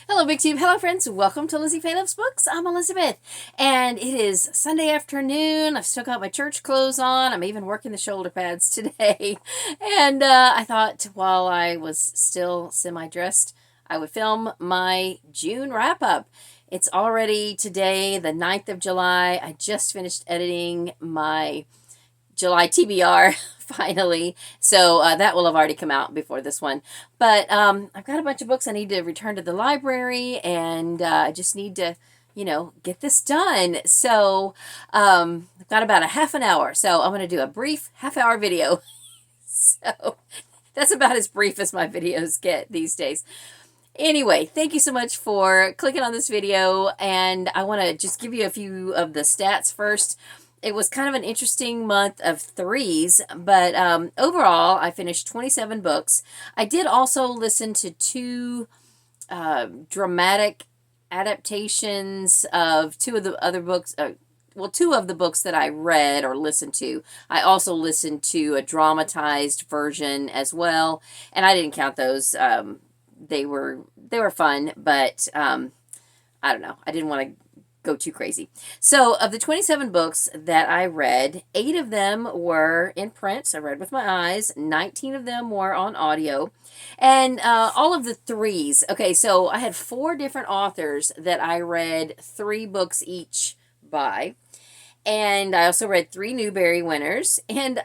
Hello, Big Tube. Hello, friends. Welcome to LizziefayeLovesBooks. I'm Elizabeth, and it is Sunday afternoon. I've still got my church clothes on. I'm even working the shoulder pads today. And I thought while I was still semi-dressed, I would film my June wrap-up. It's already today, the 9th of July. I just finished editing my July TBR finally, so that will have already come out before this one. But I've got a bunch of books I need to return to the library, and I just need to, get this done. So I've got about a half an hour, so I'm going to do a brief half-hour video. So that's about as brief as my videos get these days. Anyway, thank you so much for clicking on this video, and I want to just give you a few of the stats first. It was kind of an interesting month of threes, but overall, I finished 27 books. I did also listen to two dramatic adaptations of two of the other books. Two of the books that I read or listened to. I also listened to a dramatized version as well, and I didn't count those. They were fun, but I don't know. I didn't want to go too crazy. So of the 27 books that I read, 8 of them were in print, so I read with my eyes. 19 of them were on audio. And all of the threes. Okay, so I had 4 different authors that I read 3 books each by. And I also read 3 Newbery winners. And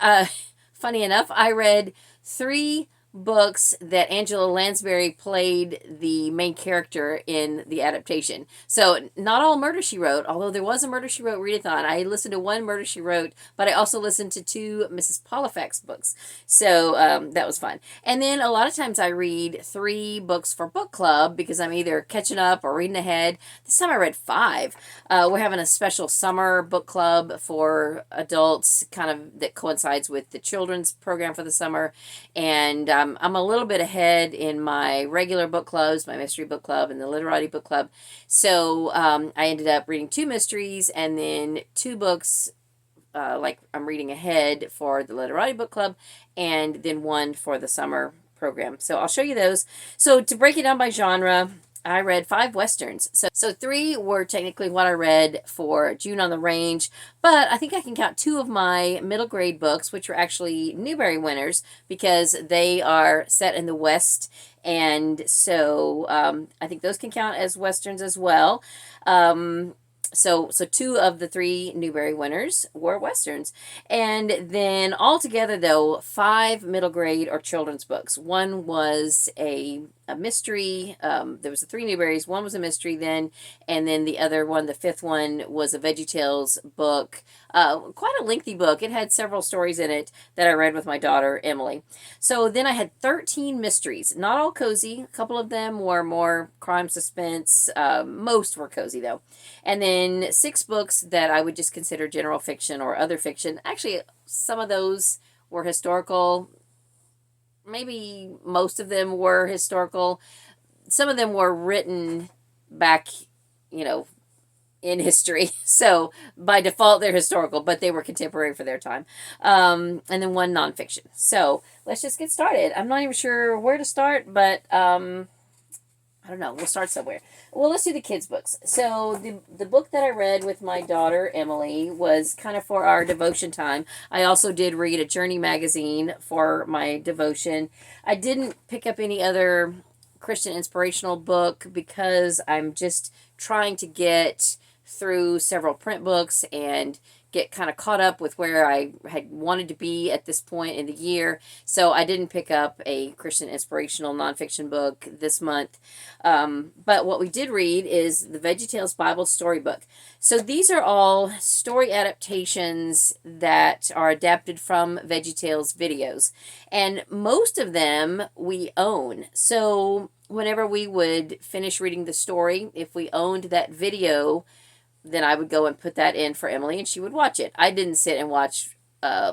funny enough, I read 3 books that Angela Lansbury played the main character in the adaptation. So not all Murder, She Wrote, although there was a Murder, She Wrote readathon. I listened to 1 Murder, She Wrote, but I also listened to 2 Mrs. Polifax books. So that was fun. And then a lot of times I read 3 books for book club because I'm either catching up or reading ahead. This time I read 5. We're having a special summer book club for adults, kind of that coincides with the children's program for the summer. And I'm a little bit ahead in my regular book clubs, my mystery book club and the literati book club. So I ended up reading 2 mysteries and then 2 books like I'm reading ahead for the literati book club, and then 1 for the summer program. So I'll show you those. So to break it down by genre, I read 5 Westerns. So 3 were technically what I read for June on the Range, but I think I can count 2 of my middle grade books, which were actually Newbery winners, because they are set in the West, and so I think those can count as Westerns as well. So 2 of the 3 Newbery winners were Westerns. And then altogether, though, 5 middle grade or children's books. 1 was a mystery. There was the 3 Newberries. 1 was a mystery then, and then the other one, the 5th one, was a VeggieTales book. Quite a lengthy book. It had several stories in it that I read with my daughter, Emily. So then I had 13 mysteries. Not all cozy. A couple of them were more crime suspense. Most were cozy, though. And then 6 books that I would just consider general fiction or other fiction. Actually, some of those were historical. Maybe most of them were historical. Some of them were written back, in history. So by default, they're historical, but they were contemporary for their time. And then 1 nonfiction. So let's just get started. I'm not even sure where to start, but I don't know. We'll start somewhere. Well, let's do the kids' books. So the book that I read with my daughter, Emily, was kind of for our devotion time. I also did read a Journey magazine for my devotion. I didn't pick up any other Christian inspirational book because I'm just trying to get through several print books and get kind of caught up with where I had wanted to be at this point in the year. So I didn't pick up a Christian inspirational nonfiction book this month. But what we did read is the VeggieTales Bible Storybook. So these are all story adaptations that are adapted from VeggieTales videos. And most of them we own. So whenever we would finish reading the story, if we owned that video, then I would go and put that in for Emily and she would watch it. I didn't sit and watch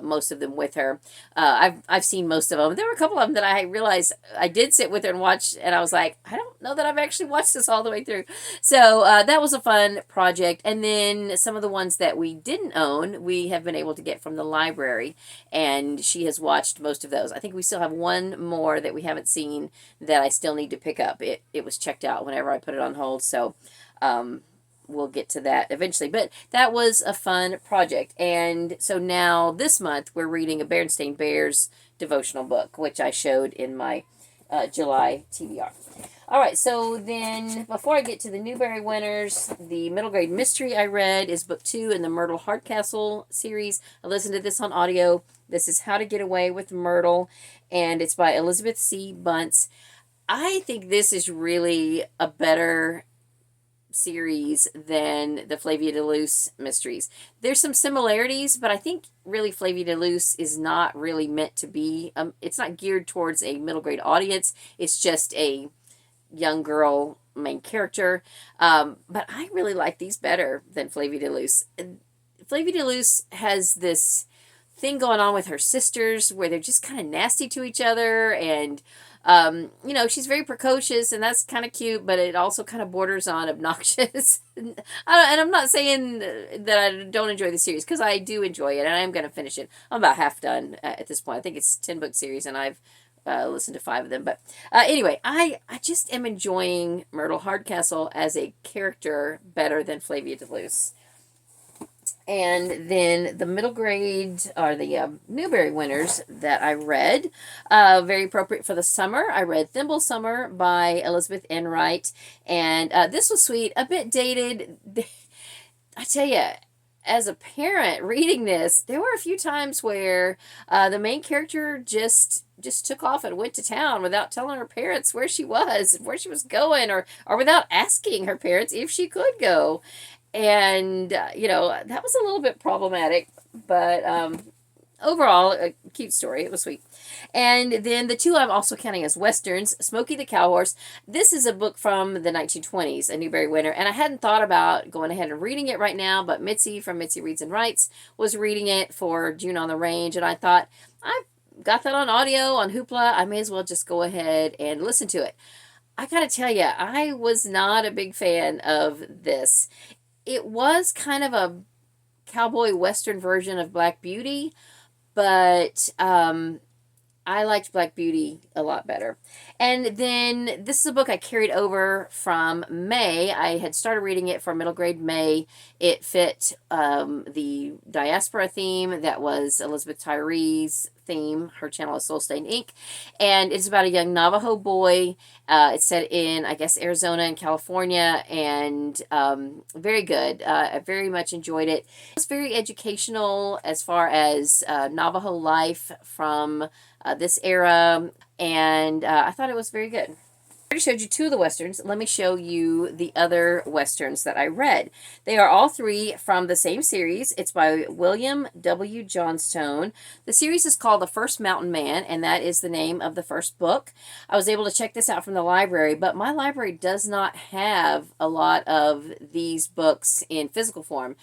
most of them with her. I've seen most of them. There were a couple of them that I realized I did sit with her and watch, and I was like, I don't know that I've actually watched this all the way through. So that was a fun project. And then some of the ones that we didn't own, we have been able to get from the library, and she has watched most of those. I think we still have one more that we haven't seen that I still need to pick up. It was checked out whenever I put it on hold, so we'll get to that eventually. But that was a fun project. And so now this month we're reading a Berenstain Bears devotional book, which I showed in my July TBR. All right, so then before I get to the Newbery winners, the middle grade mystery I read is book 2 in the Myrtle Hardcastle series. I listened to this on audio. This is How to Get Away with Myrtle, and it's by Elizabeth C. Bunce. I think this is really a better series than the Flavia de Luce mysteries. There's some similarities, but I think really Flavia de Luce is not really meant to be, it's not geared towards a middle grade audience. It's just a young girl main character. But I really like these better than Flavia de Luce. Flavia de Luce has this thing going on with her sisters where they're just kind of nasty to each other, and she's very precocious, and that's kind of cute, but it also kind of borders on obnoxious. And I'm not saying that I don't enjoy the series, because I do enjoy it, and I am going to finish it. I'm about half done at this point. I think it's a 10-book series, and I've listened to 5 of them. But anyway, I just am enjoying Myrtle Hardcastle as a character better than Flavia de Luce. And then the middle grade, or the Newbery winners that I read, very appropriate for the summer. I read Thimble Summer by Elizabeth Enright, and this was sweet, a bit dated. I tell you, as a parent reading this, there were a few times where the main character just took off and went to town without telling her parents where she was going, or without asking her parents if she could go. And, that was a little bit problematic, but overall, a cute story. It was sweet. And then the 2 I'm also counting as Westerns, Smokey the Cowhorse. This is a book from the 1920s, a Newbery winner, and I hadn't thought about going ahead and reading it right now, but Mitzi from Mitzi Reads and Writes was reading it for June on the Range, and I thought, I've got that on audio, on Hoopla, I may as well just go ahead and listen to it. I gotta tell you, I was not a big fan of this. It was kind of a cowboy western version of Black Beauty, but I liked Black Beauty a lot better. And then this is a book I carried over from May. I had started reading it for middle grade May. It fit the diaspora theme that was Elizabeth Tyree's theme. Her channel is Soul Stained Ink. And it's about a young Navajo boy. It's set in, I guess, Arizona and California, and very good. I very much enjoyed it. It's very educational as far as Navajo life from this era, and I thought it was very good. I already showed you 2 of the Westerns. Let me show you the other Westerns that I read. They are all 3 from the same series. It's by William W. Johnstone. The series is called The First Mountain Man, and that is the name of the first book. I was able to check this out from the library, but my library does not have a lot of these books in physical form.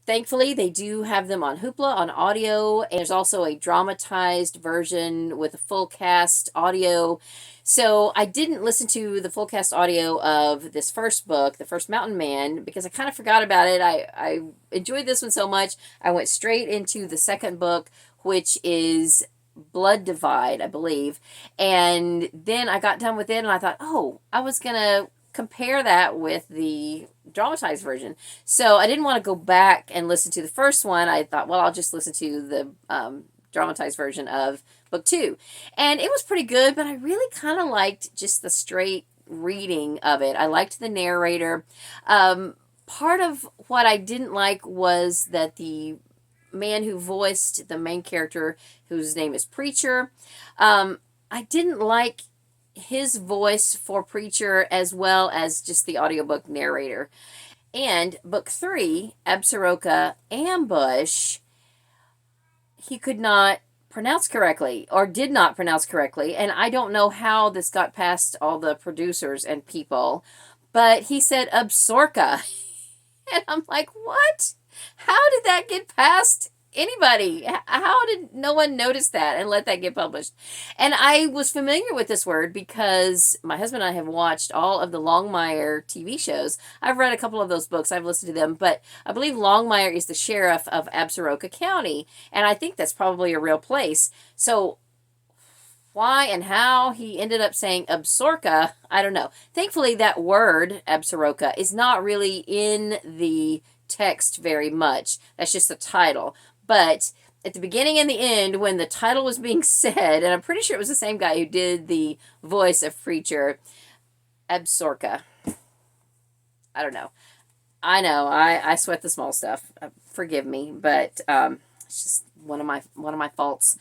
Thankfully, they do have them on Hoopla, on audio, and there's also a dramatized version with a full cast audio. So I didn't listen to the full cast audio of this first book, The First Mountain Man, because I kind of forgot about it. I enjoyed this one so much, I went straight into the second book, which is Blood Divide, I believe. And then I got done with it, and I thought, oh, I was going to compare that with the dramatized version. So I didn't want to go back and listen to the first one. I thought, well, I'll just listen to the dramatized version of book 2. And it was pretty good, but I really kind of liked just the straight reading of it. I liked the narrator. Part of what I didn't like was that the man who voiced the main character, whose name is Preacher, I didn't like his voice for Preacher as well as just the audiobook narrator. And book 3, Absaroka Ambush, he could not pronounce correctly, or did not pronounce correctly, and I don't know how this got past all the producers and people, but he said Absorka. And I'm like, what? How did that get past Anybody? How did no one notice that and let that get published? And I was familiar with this word because my husband and I have watched all of the Longmire TV shows. I've read a couple of those books. I've listened to them, but I believe Longmire is the sheriff of Absaroka County, and I think that's probably a real place. So why and how he ended up saying Absorka, I don't know. Thankfully, that word, Absaroka, is not really in the text very much. That's just the title. But at the beginning and the end, when the title was being said, and I'm pretty sure it was the same guy who did the voice of Preacher, Absorka. I don't know. I know, I sweat the small stuff. Forgive me, but it's just one of my faults.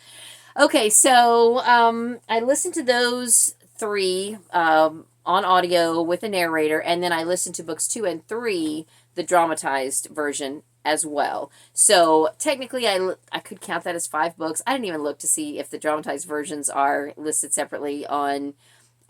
Okay, so I listened to those three on audio with a narrator, and then I listened to books 2 and 3, the dramatized version as well. So technically, I could count that as 5 books. I didn't even look to see if the dramatized versions are listed separately on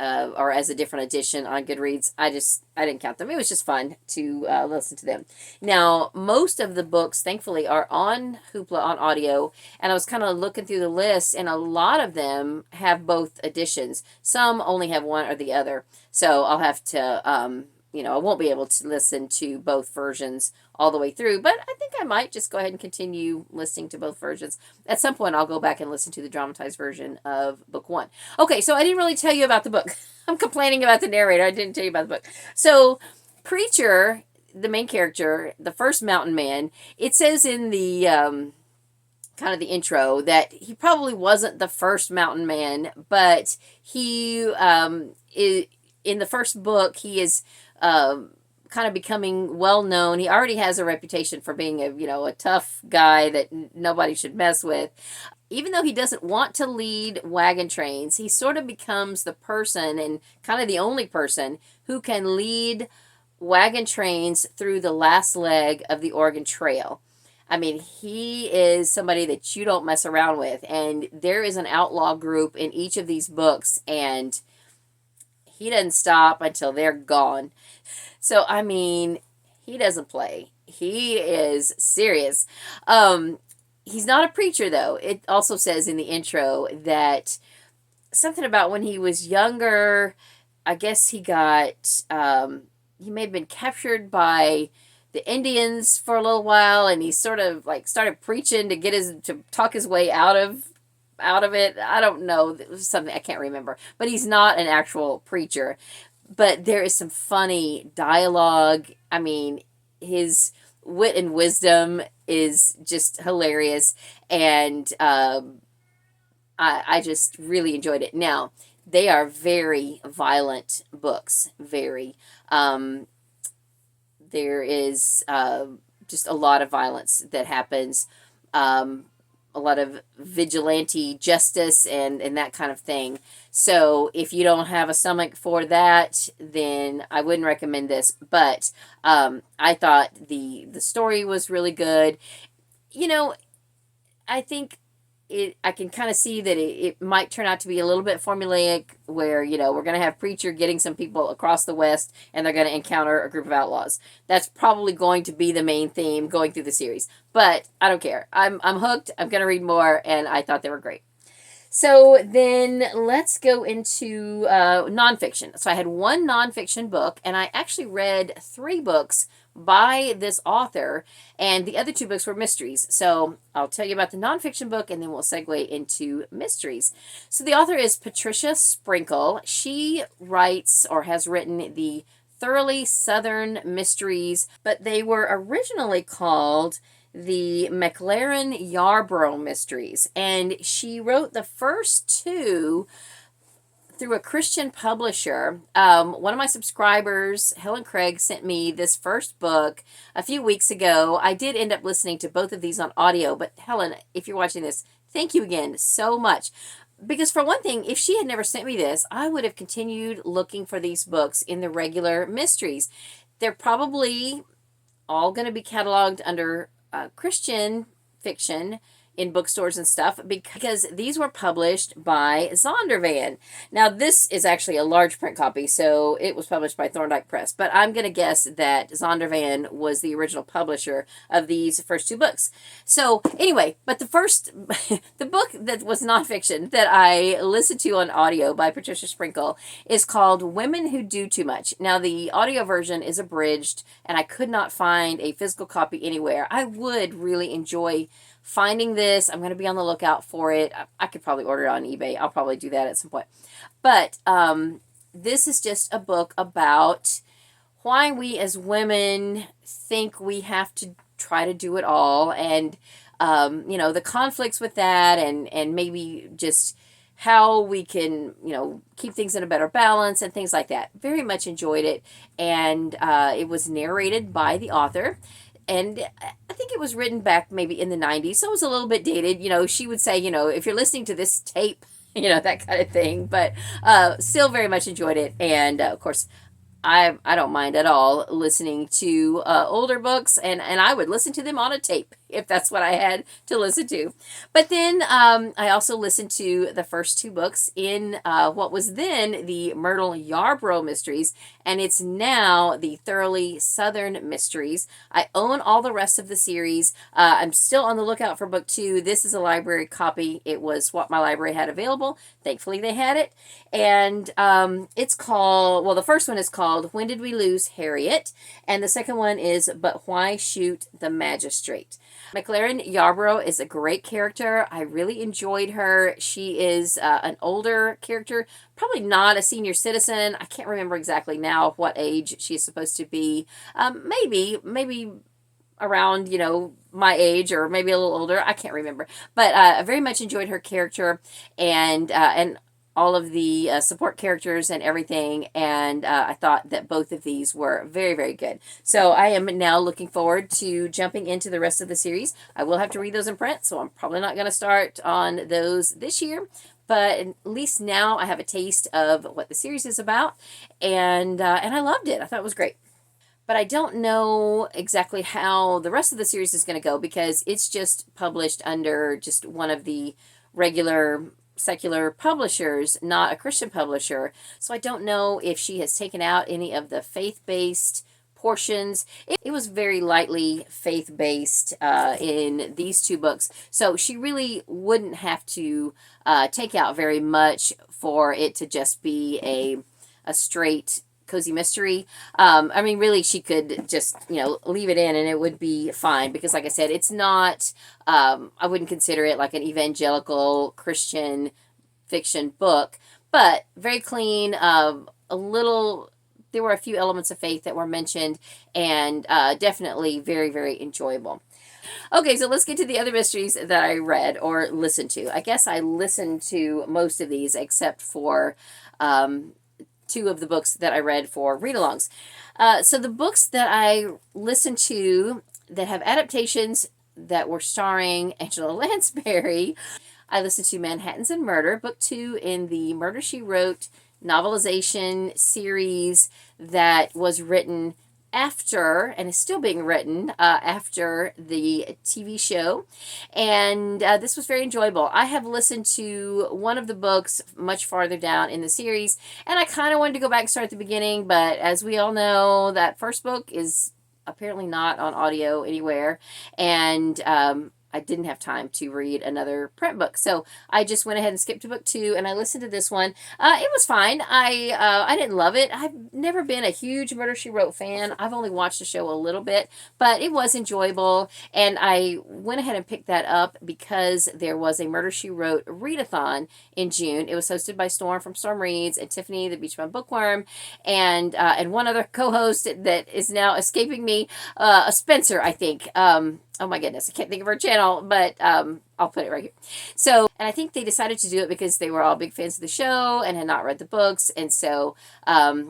or as a different edition on Goodreads. I didn't count them. It was just fun to listen to them. Now, most of the books, thankfully, are on Hoopla on audio, and I was kind of looking through the list, and a lot of them have both editions. Some only have one or the other, so I'll have to, I won't be able to listen to both versions all the way through, but I think I might just go ahead and continue listening to both versions. At some point, I'll go back and listen to the dramatized version of book 1. Okay, so I didn't really tell you about the book. I'm complaining about the narrator. I didn't tell you about the book. So, Preacher, the main character, the first mountain man, it says in the kind of the intro that he probably wasn't the first mountain man, but he is, in the first book, he is kind of becoming well known. He already has a reputation for being a tough guy that nobody should mess with. Even though he doesn't want to lead wagon trains, he sort of becomes the person, and kind of the only person, who can lead wagon trains through the last leg of the Oregon Trail. I mean, he is somebody that you don't mess around with, and there is an outlaw group in each of these books, and he doesn't stop until they're gone. So, I mean, he doesn't play. He is serious. He's not a preacher, though. It also says in the intro that something about when he was younger, I guess he got, he may have been captured by the Indians for a little while, and he sort of like started preaching to talk his way out of it. I don't know. It was something I can't remember. But he's not an actual preacher. But there is some funny dialogue. I mean, his wit and wisdom is just hilarious. And I just really enjoyed it. Now, they are very violent books. Very. There is just a lot of violence that happens. A lot of vigilante justice and that kind of thing. So if you don't have a stomach for that, then I wouldn't recommend this. But I thought the story was really good. I think I can kind of see that it might turn out to be a little bit formulaic, where, we're going to have Preacher getting some people across the West, and they're going to encounter a group of outlaws. That's probably going to be the main theme going through the series. But I don't care. I'm hooked. I'm going to read more, and I thought they were great. So then let's go into nonfiction. So I had one nonfiction book, and I actually read 3 books by this author, and the other 2 books were mysteries. So I'll tell you about the nonfiction book, and then we'll segue into mysteries. So the author is Patricia Sprinkle. She writes or has written the Thoroughly Southern Mysteries, but they were originally called the McLaren Yarborough Mysteries, and she wrote the first 2 through a Christian publisher. One of my subscribers, Helen Craig, sent me this first book a few weeks ago. I did end up listening to both of these on audio, but Helen, if you're watching this, thank you again so much. Because for one thing, if she had never sent me this, I would have continued looking for these books in the regular mysteries. They're probably all going to be cataloged under Christian fiction in bookstores and stuff because these were published by Zondervan. Now, this is actually a large print copy, so it was published by Thorndike Press, but I'm going to guess that Zondervan was the original publisher of these first two books. So anyway, but the first, the book that was nonfiction that I listened to on audio by Patricia Sprinkle is called Women Who Do Too Much. Now, the audio version is abridged, and I could not find a physical copy anywhere. I would really enjoy finding this. I'm going to be on the lookout for it. I could probably order it on eBay. I'll probably do that at some point. But this is just a book about why we as women think we have to try to do it all, and the conflicts with that, and maybe just how we can, keep things in a better balance and things like that. Very much enjoyed it, and it was narrated by the author. And I think it was written back maybe in the 90s, so it was a little bit dated. She would say, if you're listening to this tape, that kind of thing. But still very much enjoyed it. And, of course, I don't mind at all listening to older books, and I would listen to them on a tape if that's what I had to listen to. But then I also listened to the first two books in what was then the Myrtle Yarbrough Mysteries, and it's now the Thoroughly Southern Mysteries. I own all the rest of the series. I'm still on the lookout for book 2. This is a library copy. It was what my library had available. Thankfully, they had it. And it's called, well, the first one is called When Did We Lose Harriet? And the second one is But Why Shoot the Magistrate? McLaren Yarbrough is a great character. I really enjoyed her. She is an older character, probably not a senior citizen. I can't remember exactly now what age she's supposed to be. Maybe around, my age, or maybe a little older. I can't remember. But I very much enjoyed her character, and all of the support characters and everything, and I thought that both of these were very, very good. So I am now looking forward to jumping into the rest of the series. I will have to read those in print, so I'm probably not going to start on those this year, but at least now I have a taste of what the series is about, and I loved it. I thought it was great. But I don't know exactly how the rest of the series is going to go, because it's just published under just one of the regular secular publishers, not a Christian publisher. So I don't know if she has taken out any of the faith-based portions. It was very lightly faith-based in these two books. So she really wouldn't have to take out very much for it to just be a straight cozy mystery. Really, she could just, leave it in and it would be fine, because like I said, it's not, I wouldn't consider it like an evangelical Christian fiction book, but very clean, there were a few elements of faith that were mentioned, and definitely very, very enjoyable. Okay, so let's get to the other mysteries that I read or listened to. I guess I listened to most of these except for two of the books that I read for read-alongs. So the books that I listened to that have adaptations that were starring Angela Lansbury, I listened to Manhattans and Murder, book 2 in the Murder, She Wrote novelization series that was written after, and is still being written after the TV show, and this was very enjoyable. I have listened to one of the books much farther down in the series, and I kind of wanted to go back and start at the beginning, but as we all know, that first book is apparently not on audio anywhere, and I didn't have time to read another print book, so I just went ahead and skipped to book 2, and I listened to this one. It was fine. I didn't love it. I've never been a huge Murder, She Wrote fan. I've only watched the show a little bit, but it was enjoyable, and I went ahead and picked that up because there was a Murder, She Wrote readathon in June. It was hosted by Storm from Storm Reads and Tiffany, the Beachbum Bookworm, and one other co-host that is now escaping me, Spencer, I think. Oh my goodness, I can't think of her channel, but I'll put it right here. So, and I think they decided to do it because they were all big fans of the show and had not read the books, and so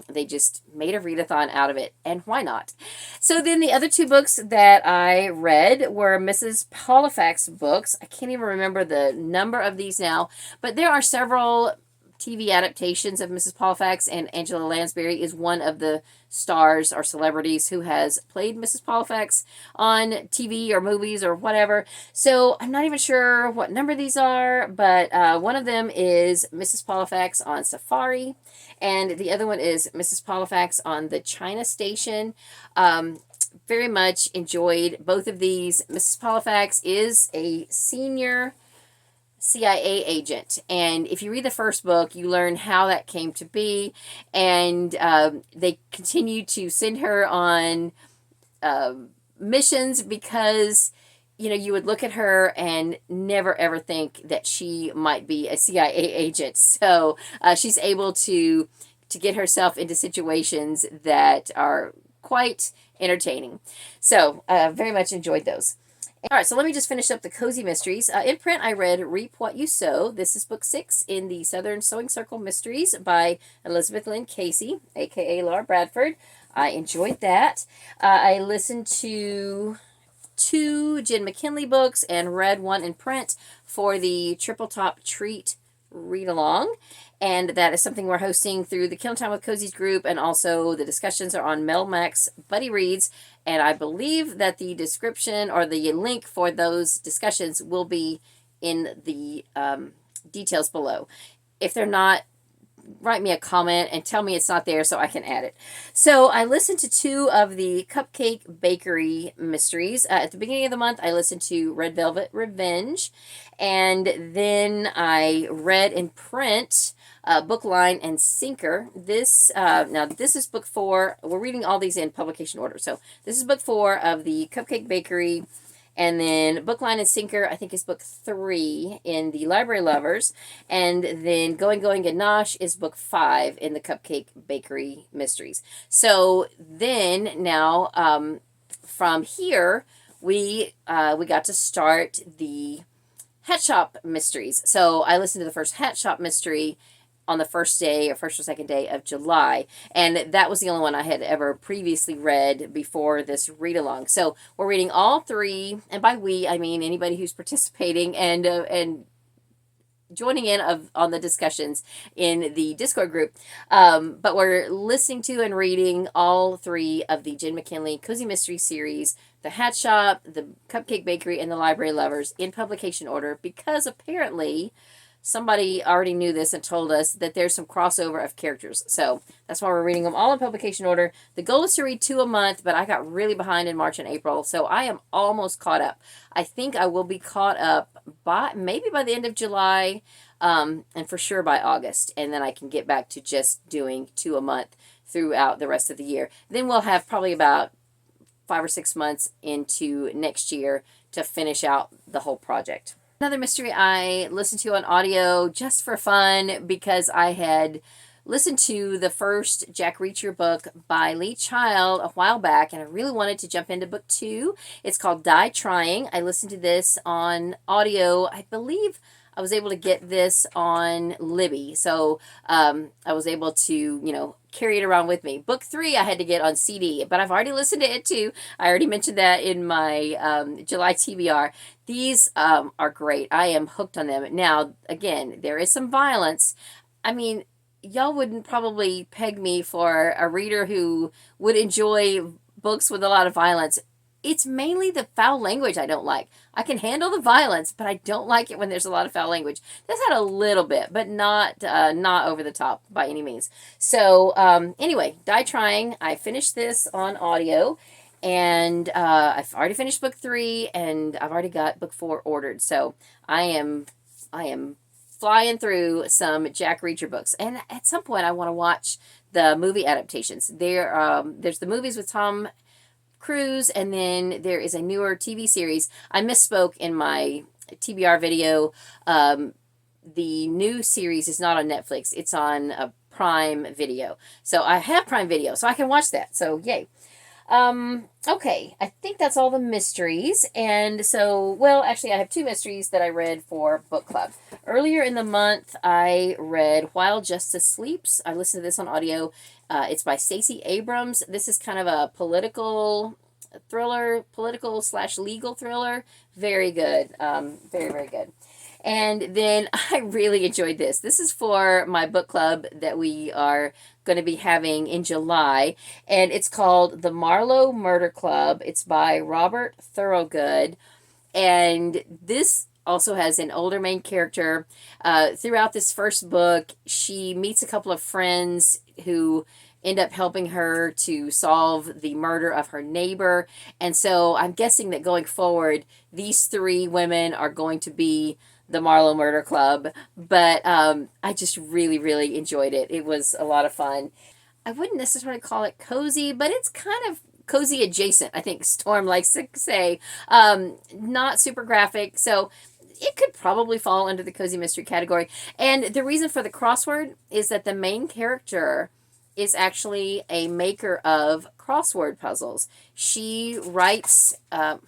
they just made a readathon out of it, and why not? So then the other two books that I read were Mrs. Halifax books. I can't even remember the number of these now, but there are several TV adaptations of Mrs. Pollifax, and Angela Lansbury is one of the stars or celebrities who has played Mrs. Pollifax on TV or movies or whatever. So I'm not even sure what number these are, but one of them is Mrs. Pollifax on Safari, and the other one is Mrs. Pollifax on the China Station. Very much enjoyed both of these. Mrs. Pollifax is a senior CIA agent, and if you read the first book, you learn how that came to be, and they continue to send her on missions because, you know, you would look at her and never ever think that she might be a CIA agent. So she's able to get herself into situations that are quite entertaining. So very much enjoyed those. All right, so let me just finish up the Cozy Mysteries. In print, I read Reap What You Sow. This is book 6 in the Southern Sewing Circle Mysteries by Elizabeth Lynn Casey, a.k.a. Laura Bradford. I enjoyed that. I listened to 2 Jen McKinley books and read one in print for the Triple Top Treat read-along. And that is something we're hosting through the Killing Time with Cozy's group, and also the discussions are on Melmax Buddy Reads, and I believe that the description or the link for those discussions will be in the details below. If they're not, write me a comment and tell me it's not there so I can add it. So I listened to 2 of the Cupcake Bakery mysteries. At the beginning of the month, I listened to Red Velvet Revenge, and then I read in print Book, Line, and Sinker. This now this is book 4. We're reading all these in publication order. So this is book 4 of the Cupcake Bakery, and then Book, Line, and Sinker, I think, is book 3 in the Library Lovers, and then Going, Ganache is book 5 in the Cupcake Bakery mysteries. So then now from here we got to start the Hat Shop mysteries. So I listened to the first Hat Shop mystery on the first day or first or second day of July, and that was the only one I had ever previously read before this read-along. So we're reading all 3, and by we I mean anybody who's participating and joining in on the discussions in the Discord group. But we're listening to and reading all 3 of the Jen McKinley Cozy Mystery series, the Hat Shop, the Cupcake Bakery, and the Library Lovers in publication order, because apparently somebody already knew this and told us that there's some crossover of characters. So that's why we're reading them all in publication order. The goal is to read 2 a month, but I got really behind in March and April, so I am almost caught up. I think I will be caught up maybe by the end of July, and for sure by August, and then I can get back to just doing 2 a month throughout the rest of the year. Then we'll have probably about 5 or 6 months into next year to finish out the whole project. Another mystery I listened to on audio just for fun, because I had listened to the first Jack Reacher book by Lee Child a while back, and I really wanted to jump into book 2. It's called Die Trying. I listened to this on audio. I believe I was able to get this on Libby, so I was able to, you know, carry it around with me. Book 3 I had to get on CD, but I've already listened to it too. I already mentioned that in my July TBR. These are great. I am hooked on them. Now, again, there is some violence. I mean, y'all wouldn't probably peg me for a reader who would enjoy books with a lot of violence. It's mainly the foul language I don't like. I can handle the violence, but I don't like it when there's a lot of foul language. This had a little bit, but not over the top by any means. So anyway, Die Trying. I finished this on audio, and I've already finished book 3, and I've already got book 4 ordered. So I am flying through some Jack Reacher books, and at some point I want to watch the movie adaptations. There's the movies with Tom Cruise, and then there is a newer TV series. I misspoke in my TBR video. The new series is not on Netflix. It's on a Prime Video. So I have Prime Video, so I can watch that. So yay. Okay, I think that's all the mysteries. And so, well, actually, I have 2 mysteries that I read for book club. Earlier in the month, I read While Justice Sleeps. I listened to this on audio. It's by Stacey Abrams. This is kind of a political thriller, political/legal thriller. Very good. Very, very good. And then I really enjoyed this. This is for my book club that we are going to be having in July, and it's called The Marlowe Murder Club. It's by Robert Thorogood, and this also has an older main character. Throughout this first book, she meets a couple of friends who end up helping her to solve the murder of her neighbor. And so I'm guessing that going forward, these three women are going to be the Marlowe Murder Club. But I just really, really enjoyed it. It was a lot of fun. I wouldn't necessarily call it cozy, but it's kind of cozy adjacent, I think Storm likes to say. Not super graphic, so it could probably fall under the cozy mystery category. And the reason for the crossword is that the main character is actually a maker of crossword puzzles. She writes, I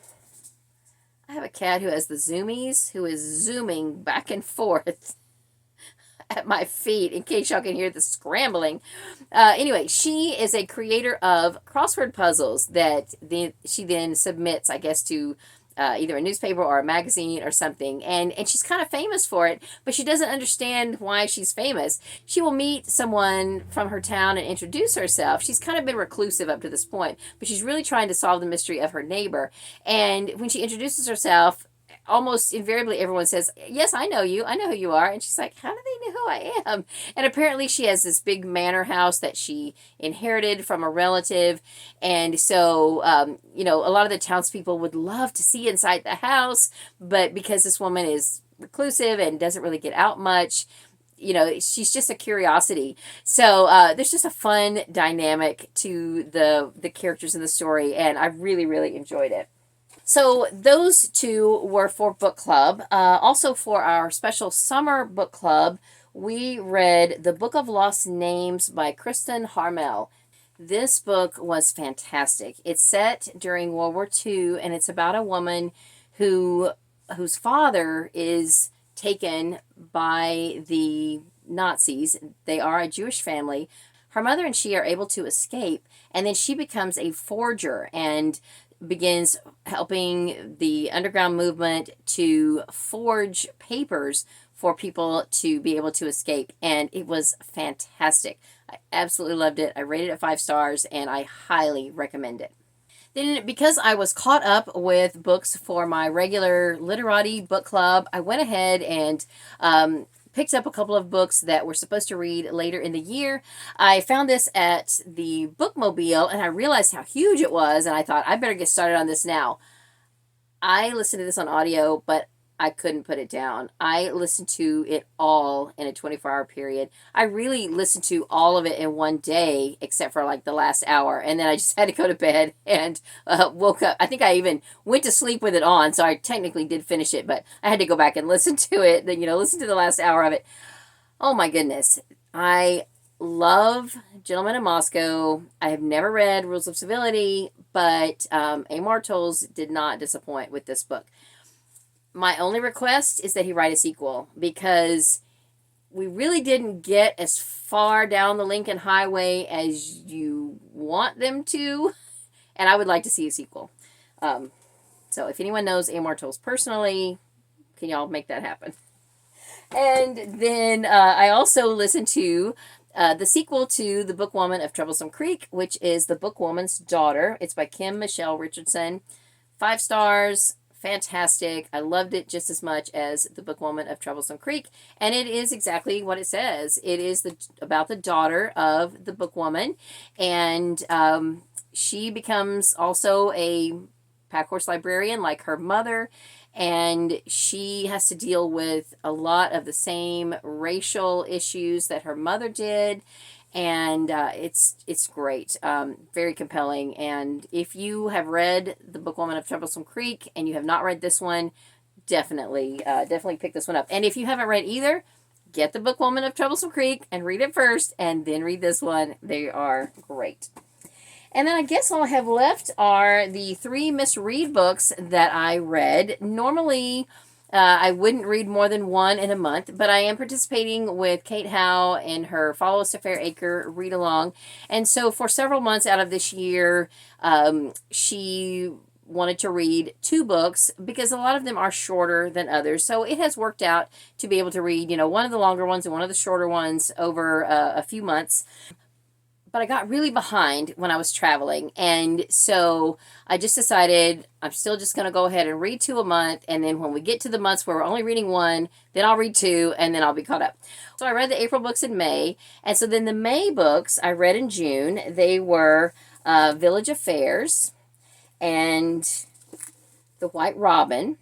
have a cat who has the zoomies, who is zooming back and forth at my feet, in case y'all can hear the scrambling. Anyway, she is a creator of crossword puzzles that she then submits, I guess, to either a newspaper or a magazine or something. And she's kind of famous for it, but she doesn't understand why she's famous. She will meet someone from her town and introduce herself. She's kind of been reclusive up to this point, but she's really trying to solve the mystery of her neighbor. And when she introduces herself, almost invariably everyone says, yes, I know you. I know who you are. And she's like, how do they know who I am? And apparently she has this big manor house that she inherited from a relative. And so, a lot of the townspeople would love to see inside the house. But because this woman is reclusive and doesn't really get out much, she's just a curiosity. So there's just a fun dynamic to the characters in the story. And I really, really enjoyed it. So those two were for book club. Also for our special summer book club, we read The Book of Lost Names by Kristen Harmel. This book was fantastic. It's set during World War II, and it's about a woman whose father is taken by the Nazis. They are a Jewish family. Her mother and she are able to escape, and then she becomes a forger and begins helping the underground movement to forge papers for people to be able to escape. And it was fantastic. I absolutely loved it. I rated it 5 stars, and I highly recommend it. Then, because I was caught up with books for my regular literati book club, I went ahead and picked up a couple of books that we're supposed to read later in the year. I found this at the Bookmobile, and I realized how huge it was, and I thought, I better get started on this now. I listened to this on audio, but I couldn't put it down. I listened to it all in a 24-hour period. I really listened to all of it in one day, except for like the last hour, and then I just had to go to bed and woke up. I think I even went to sleep with it on, so I technically did finish it, but I had to go back and listen to it, listen to the last hour of it. Oh my goodness. I love Gentleman in Moscow. I have never read Rules of Civility, but Amor Towles did not disappoint with this book. My only request is that he write a sequel, because we really didn't get as far down the Lincoln Highway as you want them to, and I would like to see a sequel. So if anyone knows Amor Towles personally, can y'all make that happen? And then I also listened to the sequel to The Bookwoman of Troublesome Creek, which is The Bookwoman's Daughter. It's by Kim Michelle Richardson. 5 stars. Fantastic. I loved it just as much as The Bookwoman of Troublesome Creek, and it is exactly what it says. It is about the daughter of the bookwoman, and she becomes also a pack horse librarian like her mother, and she has to deal with a lot of the same racial issues that her mother did. And it's great, very compelling. And if you have read The Bookwoman of Troublesome Creek and you have not read this one, definitely pick this one up. And if you haven't read either, get The Bookwoman of Troublesome Creek and read it first, and then read this one. They are great. And then I guess all I have left are the 3 misread books that I read. Normally, I wouldn't read more than 1 in a month, but I am participating with Kate Howe in her Follow Us to Fairacre read-along. And so for several months out of this year, she wanted to read 2 books because a lot of them are shorter than others. So it has worked out to be able to read, one of the longer ones and one of the shorter ones over a few months. But I got really behind when I was traveling. And so I just decided I'm still just going to go ahead and read 2 a month. And then when we get to the months where we're only reading 1, then I'll read 2 and then I'll be caught up. So I read the April books in May. And so then the May books I read in June. They were Village Affairs and The White Robin.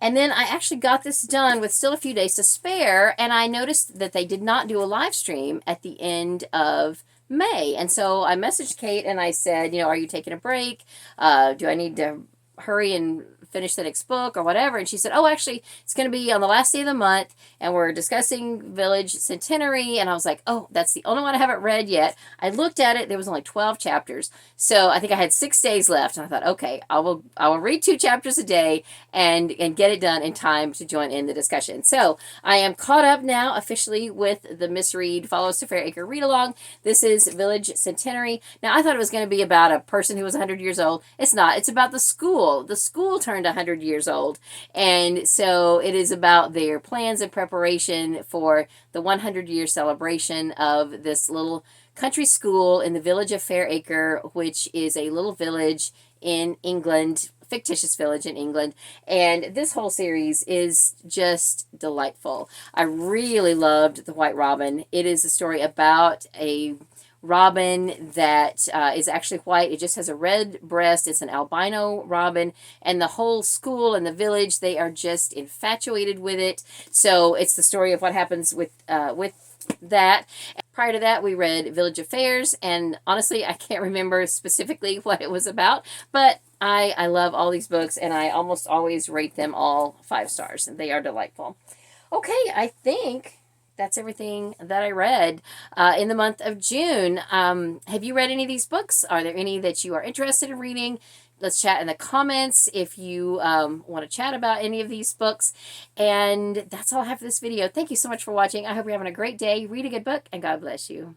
And then I actually got this done with still a few days to spare. And I noticed that they did not do a live stream at the end of May. And so I messaged Kate and I said, are you taking a break? Do I need to hurry and finish the next book or whatever? And she said, oh, actually, it's going to be on the last day of the month and we're discussing Village Centenary. And I was like, oh, that's the only one I haven't read yet. I looked at it. There was only 12 chapters. So I think I had 6 days left. And I thought, okay, I will read 2 chapters a day and get it done in time to join in the discussion. So I am caught up now officially with the Misread Follows to Fairacre read along. This is Village Centenary. Now I thought it was going to be about a person who was 100 years old. It's not. It's about the school. The school turned 100 years old. And so it is about their plans and preparation for the 100-year celebration of this little country school in the village of Fairacre, which is a little village in England, fictitious village in England. And this whole series is just delightful. I really loved The White Robin. It is a story about a robin that is actually white. It just has a red breast. It's an albino robin, and the whole school and the village, they are just infatuated with it. So it's the story of what happens with that. Prior to that, we read Village Affairs, and honestly, I can't remember specifically what it was about, but I love all these books, and I almost always rate them all 5 stars, and they are delightful. Okay, I think that's everything that I read in the month of June. Have you read any of these books? Are there any that you are interested in reading? Let's chat in the comments if you want to chat about any of these books. And that's all I have for this video. Thank you so much for watching. I hope you're having a great day. Read a good book, and God bless you.